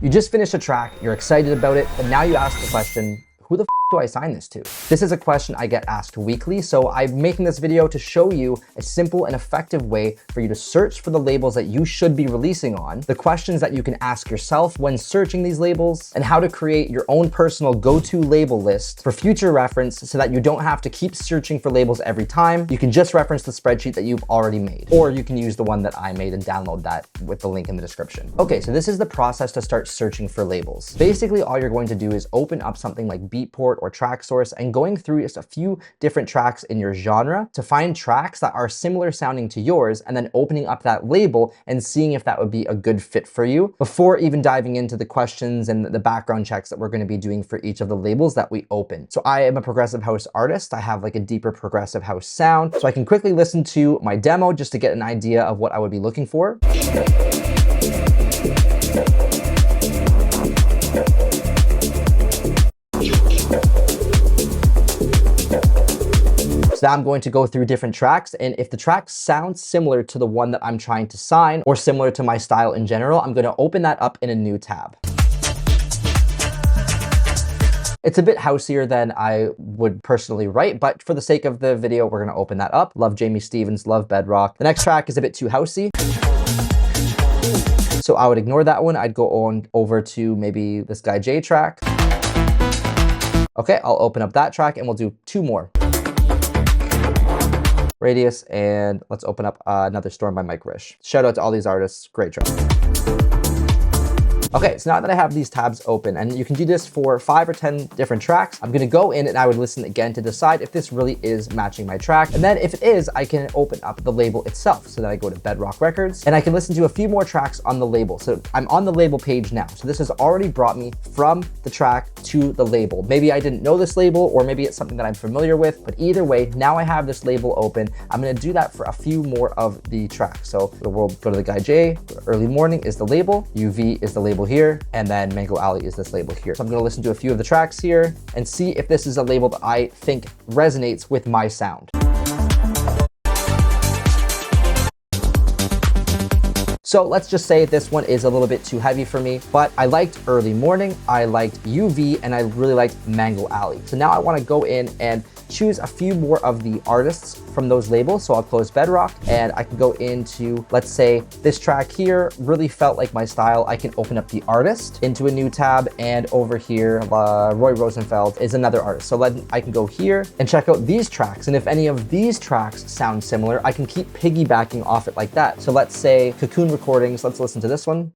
You just finished a track, you're excited about it, but now you ask the question, who the f do I sign this to? This is a question I get asked weekly, so I'm making this video to show you a simple and effective way for you to search for the labels that you should be releasing on, the questions that you can ask yourself when searching these labels, and how to create your own personal go-to label list for future reference so that you don't have to keep searching for labels every time. You can just reference the spreadsheet that you've already made, or you can use the one that I made and download that with the link in the description. Okay, so this is the process to start searching for labels. Basically, all you're going to do is open up something like Beatport or Track Source and going through just a few different tracks in your genre to find tracks that are similar sounding to yours, and then opening up that label and seeing if that would be a good fit for you before even diving into the questions and the background checks that we're going to be doing for each of the labels that we open. So I am a progressive house artist. I have like a deeper progressive house sound, so I can quickly listen to my demo just to get an idea of what I would be looking for. So now I'm going to go through different tracks, and if the track sounds similar to the one that I'm trying to sign or similar to my style in general, I'm going to open that up in a new tab. It's a bit houseier than I would personally write, but for the sake of the video, we're going to open that up. Love Jamie Stevens, love Bedrock. The next track is a bit too housey, so I would ignore that one. I'd go on over to maybe this guy J track. Okay, I'll open up that track and we'll do two more. Radius, and let's open up another Storm by Mike Risch. Shout out to all these artists, great track. Okay, so now that I have these tabs open, and you can do this for 5 or 10 different tracks, I'm gonna go in and I would listen again to decide if this really is matching my track. And then if it is, I can open up the label itself. So then I go to Bedrock Records and I can listen to a few more tracks on the label. So I'm on the label page now. So this has already brought me from the track to the label. Maybe I didn't know this label, or maybe it's something that I'm familiar with, but either way, now I have this label open. I'm gonna do that for a few more of the tracks. So we'll go to the guy J, Early Morning is the label, UV is the label here, and then Mango Alley is this label here. So I'm gonna listen to a few of the tracks here and see if this is a label that I think resonates with my sound. So let's just say this one is a little bit too heavy for me, but I liked Early Morning, I liked UV, and I really liked Mango Alley. So now I wanna go in and choose a few more of the artists from those labels. So I'll close Bedrock and I can go into, let's say this track here really felt like my style. I can open up the artist into a new tab, and over here, Roy Rosenfeld is another artist. So I can go here and check out these tracks. And if any of these tracks sound similar, I can keep piggybacking off it like that. So let's say Cocoon Recordings, let's listen to this one.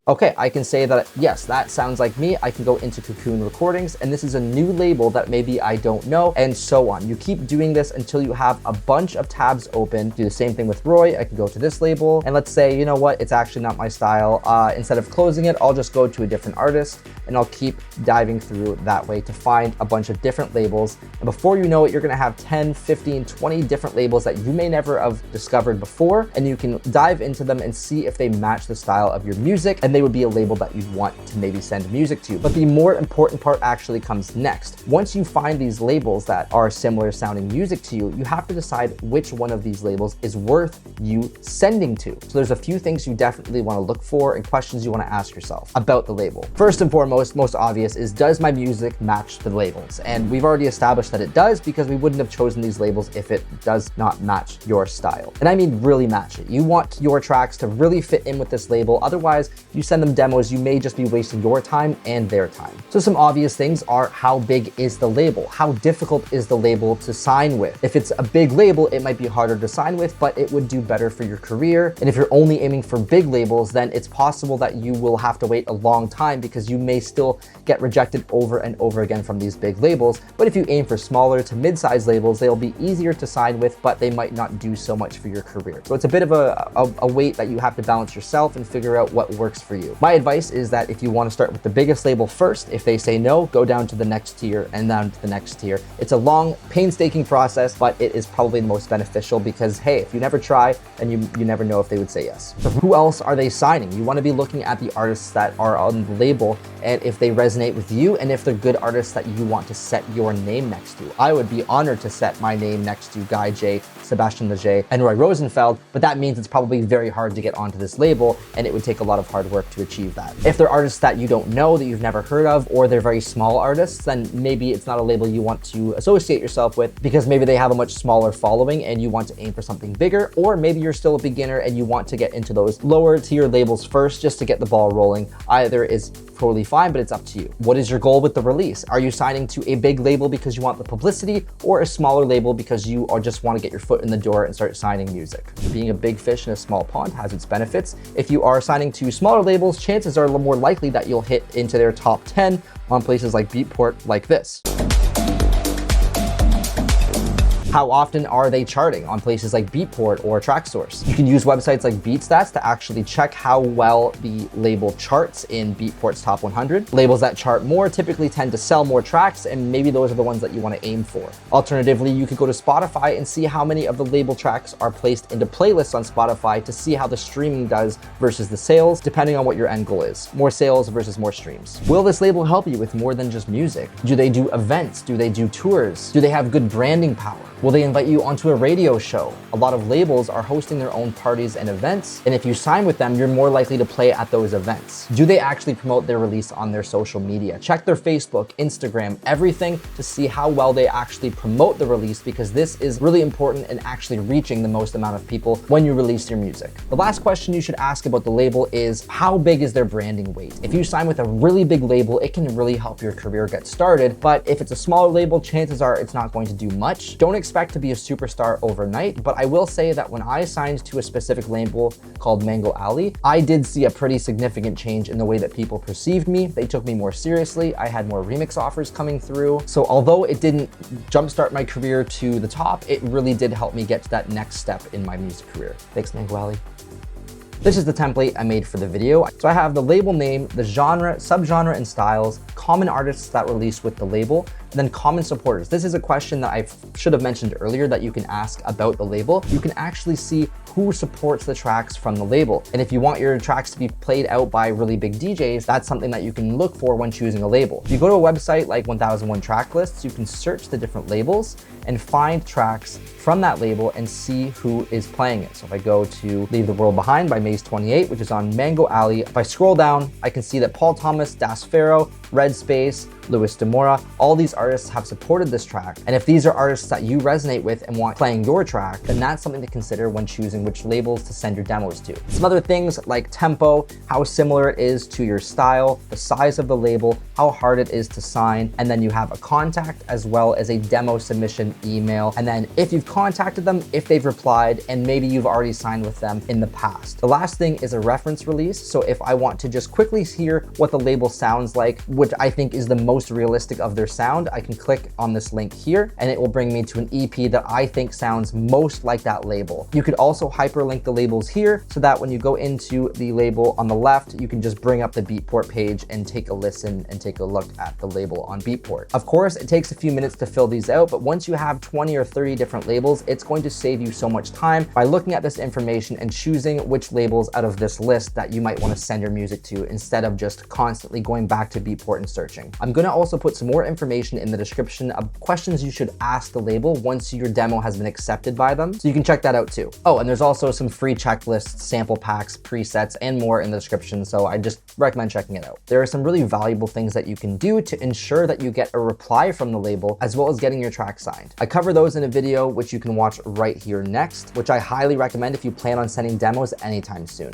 Okay, I can say that, yes, that sounds like me. I can go into Cocoon Recordings, and this is a new label that maybe I don't know, and so on. You keep doing this until you have a bunch of tabs open. Do the same thing with Roy. I can go to this label, and let's say, you know what, it's actually not my style. Instead of closing it, I'll just go to a different artist, and I'll keep diving through that way to find a bunch of different labels. And before you know it, you're gonna have 10, 15, 20 different labels that you may never have discovered before, and you can dive into them and see if they match the style of your music, and they would be a label that you'd want to maybe send music to. But the more important part actually comes next. Once you find these labels that are similar sounding music to you, you have to decide which one of these labels is worth you sending to. So there's a few things you definitely want to look for and questions you want to ask yourself about the label. First and foremost, most obvious is, does my music match the labels? And we've already established that it does, because we wouldn't have chosen these labels if it does not match your style. And I mean really match it. You want your tracks to really fit in with this label. Otherwise, you send them demos, you may just be wasting your time and their time. So some obvious things are, how big is the label? How difficult is the label to sign with? If it's a big label, it might be harder to sign with, but it would do better for your career. And if you're only aiming for big labels, then it's possible that you will have to wait a long time, because you may still get rejected over and over again from these big labels. But if you aim for smaller to mid-sized labels, they'll be easier to sign with, but they might not do so much for your career. So it's a bit of a weight that you have to balance yourself and figure out what works for you. My advice is that if you want to start with the biggest label first, if they say no, go down to the next tier and down to the next tier. It's a long, painstaking process, but it is probably the most beneficial, because hey, if you never try, then you never know if they would say yes. So who else are they signing? You want to be looking at the artists that are on the label and if they resonate with you and if they're good artists that you want to set your name next to. I would be honored to set my name next to Guy J, Sebastian Leger, and Roy Rosenfeld, but that means it's probably very hard to get onto this label, and it would take a lot of hard work to achieve that. If they're artists that you don't know, that you've never heard of, or they're very small artists, then maybe it's not a label you want to associate yourself with, because maybe they have a much smaller following and you want to aim for something bigger, or maybe you're still a beginner and you want to get into those lower tier labels first just to get the ball rolling. Either is totally fine, but it's up to you. What is your goal with the release? Are you signing to a big label because you want the publicity, or a smaller label because you just want to get your foot in the door and start signing music? Being a big fish in a small pond has its benefits. If you are signing to smaller labels, chances are more likely that you'll hit into their top 10 on places like Beatport like this. How often are they charting on places like Beatport or TrackSource? You can use websites like BeatStats to actually check how well the label charts in Beatport's top 100. Labels that chart more typically tend to sell more tracks, and maybe those are the ones that you want to aim for. Alternatively, you could go to Spotify and see how many of the label tracks are placed into playlists on Spotify to see how the streaming does versus the sales, depending on what your end goal is. More sales versus more streams. Will this label help you with more than just music? Do they do events? Do they do tours? Do they have good branding power? Will they invite you onto a radio show? A lot of labels are hosting their own parties and events, and if you sign with them, you're more likely to play at those events. Do they actually promote their release on their social media? Check their Facebook, Instagram, everything to see how well they actually promote the release, because this is really important in actually reaching the most amount of people when you release your music. The last question you should ask about the label is, how big is their branding weight? If you sign with a really big label, it can really help your career get started, but if it's a smaller label, chances are it's not going to do much. Don't expect to be a superstar overnight, but I will say that when I signed to a specific label called Mango Alley, I did see a pretty significant change in the way that people perceived me. They took me more seriously. I had more remix offers coming through. So although it didn't jumpstart my career to the top, it really did help me get to that next step in my music career. Thanks, Mango Alley. This is the template I made for the video. So I have the label name, the genre, subgenre and styles, common artists that release with the label, and then common supporters. This is a question that I should have mentioned earlier that you can ask about the label. You can actually see who supports the tracks from the label. And if you want your tracks to be played out by really big DJs, that's something that you can look for when choosing a label. If you go to a website like 1001 Track Lists, you can search the different labels and find tracks from that label and see who is playing it. So if I go to Leave the World Behind by Maze 28, which is on Mango Alley, if I scroll down, I can see that Paul Thomas, Das Pharaoh, Red Space, Louis Demora, all these artists have supported this track. And if these are artists that you resonate with and want playing your track, then that's something to consider when choosing which labels to send your demos to. Some other things like tempo, how similar it is to your style, the size of the label, how hard it is to sign, and then you have a contact as well as a demo submission email. And then if you've contacted them, if they've replied, and maybe you've already signed with them in the past. The last thing is a reference release. So if I want to just quickly hear what the label sounds like, which I think is the most realistic of their sound, I can click on this link here and it will bring me to an EP that I think sounds most like that label. You could also hyperlink the labels here so that when you go into the label on the left, you can just bring up the Beatport page and take a listen and take a look at the label on Beatport. Of course, it takes a few minutes to fill these out, but once you have 20 or 30 different labels, it's going to save you so much time by looking at this information and choosing which labels out of this list that you might want to send your music to instead of just constantly going back to Beatport and searching. I'm going to also put some more information in the description of questions you should ask the label once your demo has been accepted by them, so you can check that out too. Oh, and there's also some free checklists, sample packs, presets, and more in the description, so I just recommend checking it out. There are some really valuable things that you can do to ensure that you get a reply from the label, as well as getting your track signed. I cover those in a video, which you can watch right here next, which I highly recommend if you plan on sending demos anytime soon.